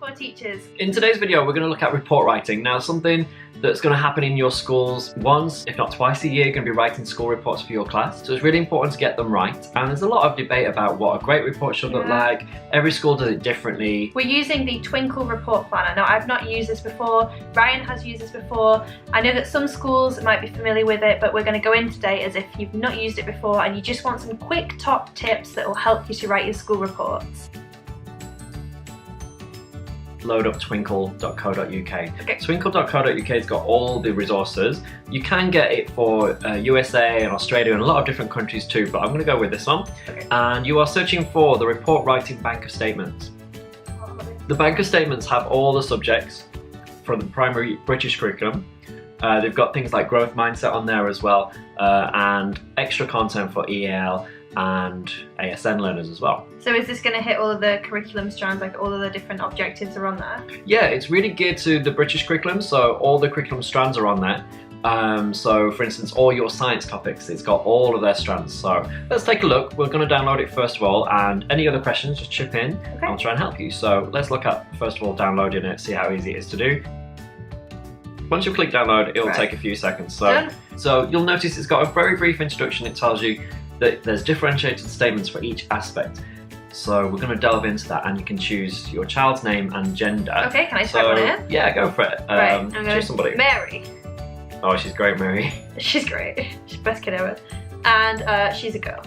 for teachers. In today's video, we're going to look at report writing. Now, something that's going to happen in your schools once, if not twice a year, you're going to be writing school reports for your class. So it's really important to get them right. And there's a lot of debate about what a great report should look like. Every school does it differently. We're using the Twinkle report planner. Now, I've not used this before. Ryan has used this before. I know that some schools might be familiar with it, but we're going to go in today as if you've not used it before and you just want some quick top tips that will help you to write your school reports. Load up twinkle.co.uk. Okay. Twinkle.co.uk has got all the resources. You can get it for USA and Australia and a lot of different countries too, but I'm going to go with this one. Okay. And you are searching for the report writing bank of statements. The bank of statements have all the subjects from the primary British curriculum. They've got things like growth mindset on there as well, and extra content for EL and ASN learners as well. So is this going to hit all of the curriculum strands, like all of the different objectives are on there? Yeah, it's really geared to the British curriculum, so all the curriculum strands are on there. So for instance, all your science topics, it's got all of their strands. So let's take a look. We're going to download it first of all, and any other questions, just chip in. Okay. I'll try and help you. So let's look at, first of all, downloading it, see how easy it is to do. Once you click download, it'll take a few seconds. So you'll notice it's got a very brief introduction. It tells you that there's differentiated statements for each aspect. So we're going to delve into that, and you can choose your child's name and gender. Okay, can I type one in? Yeah, go for it. Right, I'm gonna choose somebody. Mary. Oh, she's great, Mary. She's great. She's the best kid ever. And she's a girl.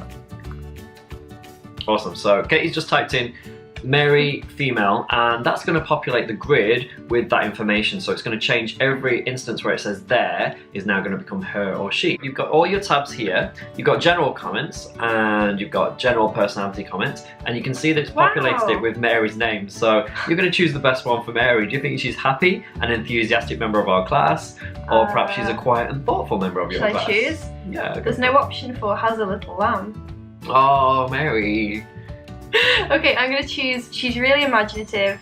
Awesome. So Katie's just typed in Mary, female, and that's going to populate the grid with that information. So it's going to change every instance where it says there is now going to become her or she. You've got all your tabs here. You've got general comments and you've got general personality comments, and you can see that it's populated it with Mary's name. So you're going to choose the best one for Mary. Do you think she's happy and enthusiastic member of our class, or perhaps she's a quiet and thoughtful member of your class? Shall I choose? Yeah. There's no option for has a little lamb. Oh, Mary. Okay, I'm going to choose, she's really imaginative.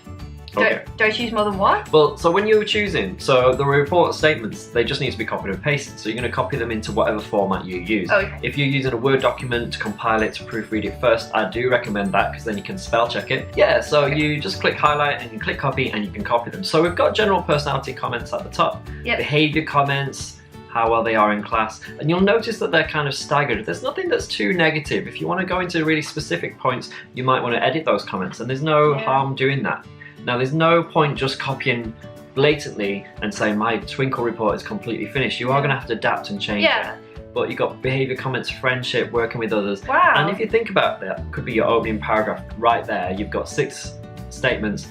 Okay. Do I choose more than one? Well, so when you're choosing, so the report statements, they just need to be copied and pasted. So you're going to copy them into whatever format you use. Okay. If you're using a Word document to compile it, to proofread it first, I do recommend that, because then you can spell check it. Yeah, so you just click highlight and you click copy and you can copy them. So we've got general personality comments at the top, behaviour comments, how well they are in class, and you'll notice that they're kind of staggered. There's nothing that's too negative. If you want to go into really specific points, you might want to edit those comments, and there's no harm doing that. Now, there's no point just copying blatantly and saying my Twinkle report is completely finished. You are going to have to adapt and change it. But you've got behaviour comments, friendship, working with others. Wow. And if you think about that, could be your opening paragraph right there. You've got 6 statements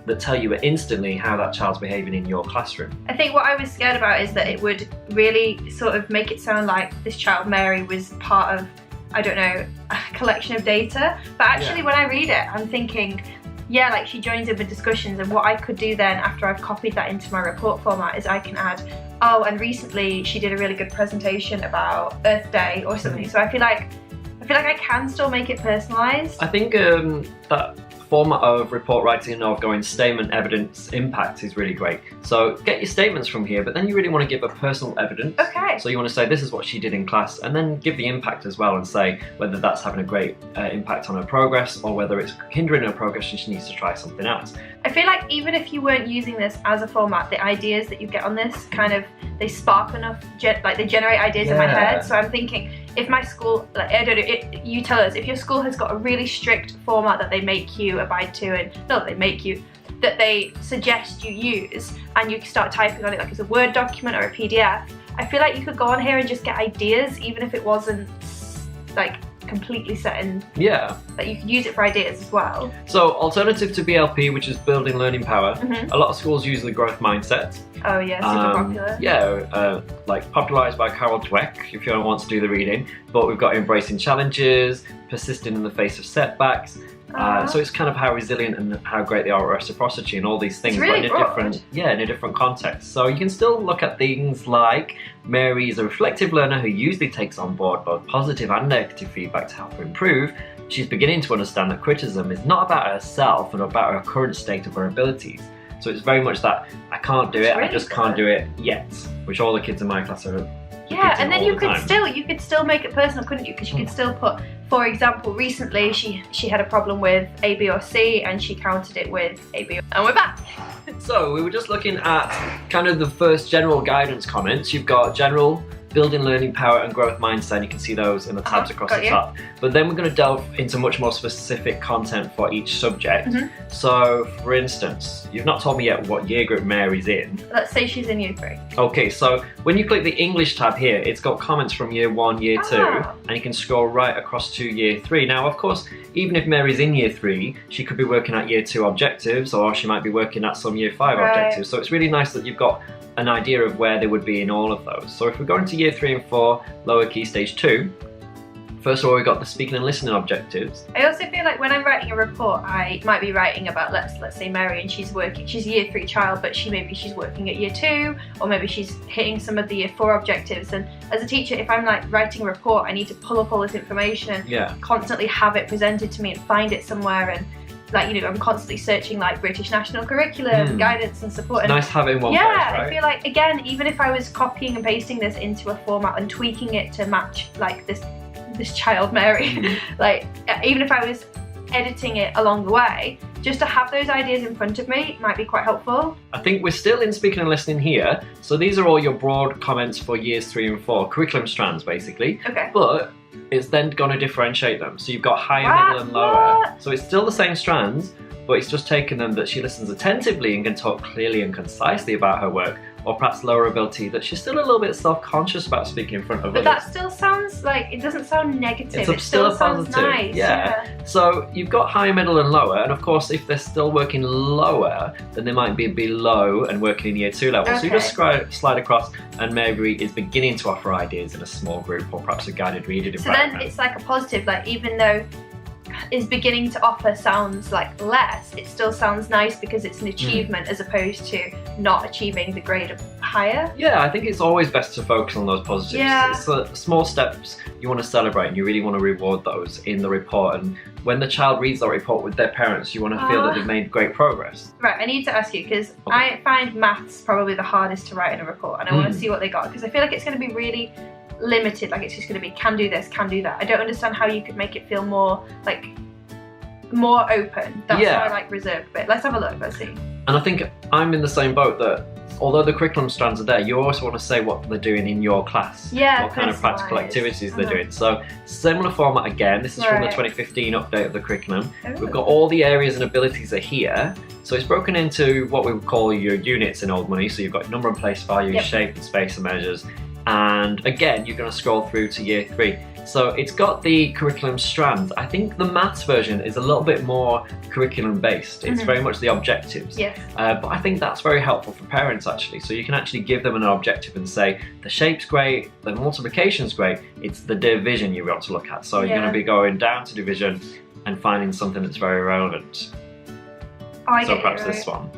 that tell you instantly how that child's behaving in your classroom. I think what I was scared about is that it would really sort of make it sound like this child, Mary, was part of, I don't know, a collection of data. But actually when I read it, I'm thinking, yeah, like she joins in with discussions, and what I could do then after I've copied that into my report format is I can add, oh, and recently she did a really good presentation about Earth Day or something. So I feel like I can still make it personalised. I think that format of report writing of going statement, evidence, impact is really great. So get your statements from here, but then you really want to give a personal evidence. Okay. So you want to say this is what she did in class, and then give the impact as well, and say whether that's having a great impact on her progress, or whether it's hindering her progress and she needs to try something else. I feel like even if you weren't using this as a format, the ideas that you get on this kind of, they spark enough, like they generate ideas in my head. So I'm thinking, if my school, like, I don't know, you tell us, if your school has got a really strict format that they make you abide to, and not that they make you, that they suggest you use, and you start typing on it like it's a Word document or a PDF, I feel like you could go on here and just get ideas, even if it wasn't like completely set in. Yeah. That you could use it for ideas as well. So alternative to BLP, which is building learning power, a lot of schools use the growth mindset. Oh yeah, super popular. Yeah, like popularised by Carol Dweck, if you don't want to do the reading. But we've got embracing challenges, persisting in the face of setbacks. So it's kind of how resilient and how great they are at reciprocity and all these things, really but in a different context. So you can still look at things like Mary is a reflective learner who usually takes on board both positive and negative feedback to help her improve. She's beginning to understand that criticism is not about herself and about her current state of her abilities. So it's very much that I can't do it, I just can't do it yet, which all the kids in my class are. Yeah, and then you could still make it personal, couldn't you? Because you could still put For example, recently she had a problem with A, B or C and she countered it with A, B, and we're back. So we were just looking at kind of the first general guidance comments. You've got general, building learning power and growth mindset. You can see those in the tabs across the top. But then we're going to delve into much more specific content for each subject. So for instance, you've not told me yet what year group Mary's in. Let's say she's in year 3. Okay, so when you click the English tab here, it's got comments from year 1, year 2, and you can scroll right across to year 3. Now, of course, even if Mary's in year 3, she could be working at year 2 objectives, or she might be working at some year 5 objectives. So it's really nice that you've got an idea of where they would be in all of those. So if we go into year 3 and 4, lower key stage 2, first of all, we've got the speaking and listening objectives. I also feel like when I'm writing a report, I might be writing about, let's say Mary, and she's a year 3 child, but maybe she's working at year 2, or maybe she's hitting some of the year 4 objectives. And as a teacher, if I'm like writing a report, I need to pull up all this information and constantly have it presented to me and find it somewhere. And like, you know, I'm constantly searching like British National Curriculum, guidance and support. It's nice having one place, right? I feel like, again, even if I was copying and pasting this into a format and tweaking it to match like this child Mary, like even if I was editing it along the way, just to have those ideas in front of me might be quite helpful. I think we're still in speaking and listening here. So these are all your broad comments for years 3 and 4, curriculum strands basically. Okay. But it's then going to differentiate them. So you've got higher, middle and lower. So it's still the same strands, but it's just taken them that she listens attentively and can talk clearly and concisely about her work, or perhaps lower ability that she's still a little bit self-conscious about speaking in front of others. But that still sounds like, it doesn't sound negative, it still a sounds positive. nice. Yeah. So you've got higher, middle and lower, and of course if they're still working lower, then they might be below and working in year 2 level. So you just slide across and Mary is beginning to offer ideas in a small group or perhaps a guided reading environment. So then it's like a positive, like even though is beginning to offer sounds like less, it still sounds nice because it's an achievement as opposed to not achieving the grade of higher. Yeah, I think it's always best to focus on those positives. Yeah. It's small steps you want to celebrate and you really want to reward those in the report. And when the child reads that report with their parents, you want to feel that they've made great progress. Right, I need to ask you because I find maths probably the hardest to write in a report, and I want to see what they got because I feel like it's going to be really limited, like it's just going to be can do this, can do that. I don't understand how you could make it feel more like more open. That's why I like reserved bit. Let's have a look, let's see. And I think I'm in the same boat that although the curriculum strands are there, you also want to say what they're doing in your class. Yeah, what kind of practical activities they're doing. So similar format again, this is from the 2015 update of the curriculum. We've got all the areas and abilities are here. So it's broken into what we would call your units in old money. So you've got number and place values, shape and space and measures. And again, you're going to scroll through to year 3. So it's got the curriculum strands. I think the maths version is a little bit more curriculum based. It's very much the objectives. Yes. But I think that's very helpful for parents actually. So you can actually give them an objective and say, the shape's great, the multiplication's great, it's the division you want to look at. So you're going to be going down to division and finding something that's very relevant. So perhaps this one.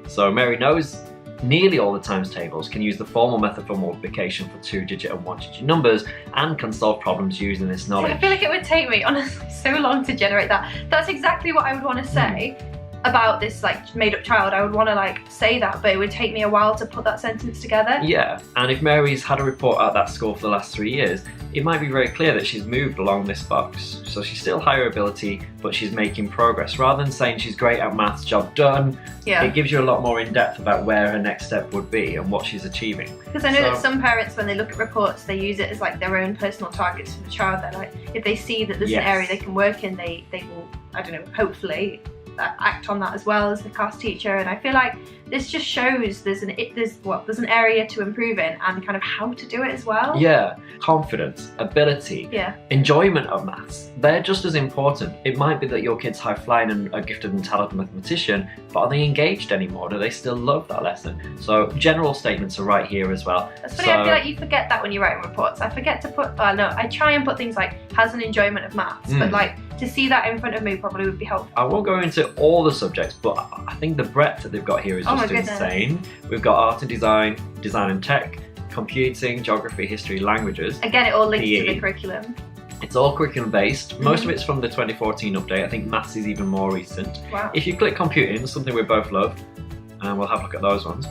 So Mary knows nearly all the times tables, can use the formal method for multiplication for 2-digit and 1-digit numbers, and can solve problems using this knowledge. I feel like it would take me, honestly, so long to generate that. That's exactly what I would want to say about this like made-up child. I would want to like say that, but it would take me a while to put that sentence together. Yeah, and if Mary's had a report at that school for the last 3 years, it might be very clear that she's moved along this box. So she's still higher ability, but she's making progress. Rather than saying she's great at maths, job done, it gives you a lot more in depth about where her next step would be and what she's achieving. Because I know that some parents, when they look at reports, they use it as like their own personal targets for the child. They're like, if they see that there's an area they can work in, they will, I don't know, hopefully act on that as well as the class teacher. And I feel like this just shows there's an area to improve in and kind of how to do it as well. Yeah, confidence, ability, enjoyment of maths, they're just as important. It might be that your kid's high flying and a gifted and talented mathematician, but are they engaged anymore? Do they still love that lesson? So general statements are right here as well. That's funny, I feel like you forget that when you're writing reports. I forget to put, I try and put things like has an enjoyment of maths, but like to see that in front of me probably would be helpful. I won't go into all the subjects, but I think the breadth that they've got here is just insane. We've got art and design, design and tech, computing, geography, history, languages. Again, it all links to the curriculum. It's all curriculum based. Most of it's from the 2014 update. I think maths is even more recent. Wow. If you click computing, something we both love, and we'll have a look at those ones.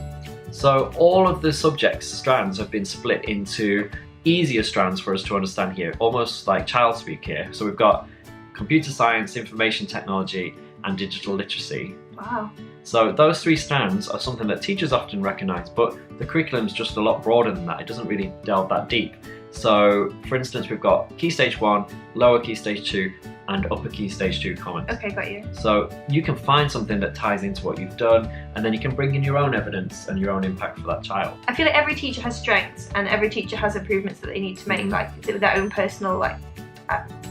So all of the subjects strands have been split into easier strands for us to understand here, almost like child speak here. So we've got computer science, information technology, and digital literacy. Wow. So those 3 strands are something that teachers often recognise, but the curriculum's just a lot broader than that. It doesn't really delve that deep. So, for instance, we've got Key Stage 1, Lower Key Stage 2, and Upper Key Stage 2 comments. Okay, got you. So you can find something that ties into what you've done, and then you can bring in your own evidence and your own impact for that child. I feel like every teacher has strengths, and every teacher has improvements that they need to make, like with their own personal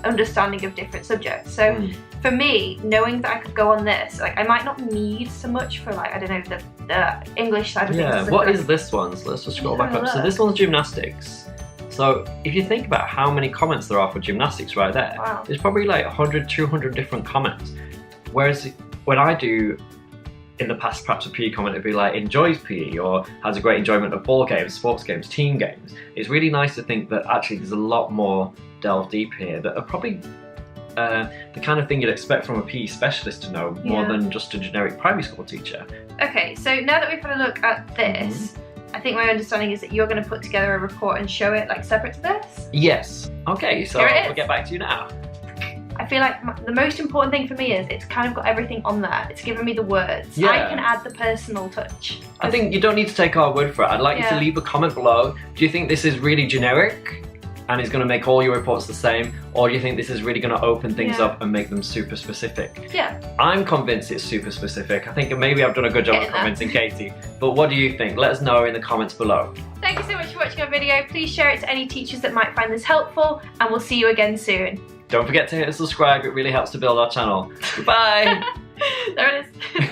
understanding of different subjects. So for me, knowing that I could go on this, like I might not need so much for like, I don't know, the English side of things. Yeah, what is this one? So let's just scroll back up. So this one's gymnastics. So if you think about how many comments there are for gymnastics right there, wow. There's probably like 100, 200 different comments. Whereas when I do, in the past, perhaps a PE comment would be like, enjoys PE, or has a great enjoyment of ball games, sports games, team games. It's really nice to think that actually there's a lot more delve deep here that are probably the kind of thing you'd expect from a PE specialist to know, more than just a generic primary school teacher. Okay, so now that we've had a look at this, I think my understanding is that you're going to put together a report and show it like separate to this? Yes. Okay, so we'll get back to you now. I feel like the most important thing for me is it's kind of got everything on there. It's given me the words. Yeah. I can add the personal touch. I think you don't need to take our word for it. I'd like you to leave a comment below. Do you think this is really generic and is going to make all your reports the same, or do you think this is really going to open things up and make them super specific? Yeah. I'm convinced it's super specific. I think maybe I've done a good job of convincing Katie, but what do you think? Let us know in the comments below. Thank you so much for watching our video. Please share it to any teachers that might find this helpful, and we'll see you again soon. Don't forget to hit subscribe, it really helps to build our channel. Goodbye! There it is.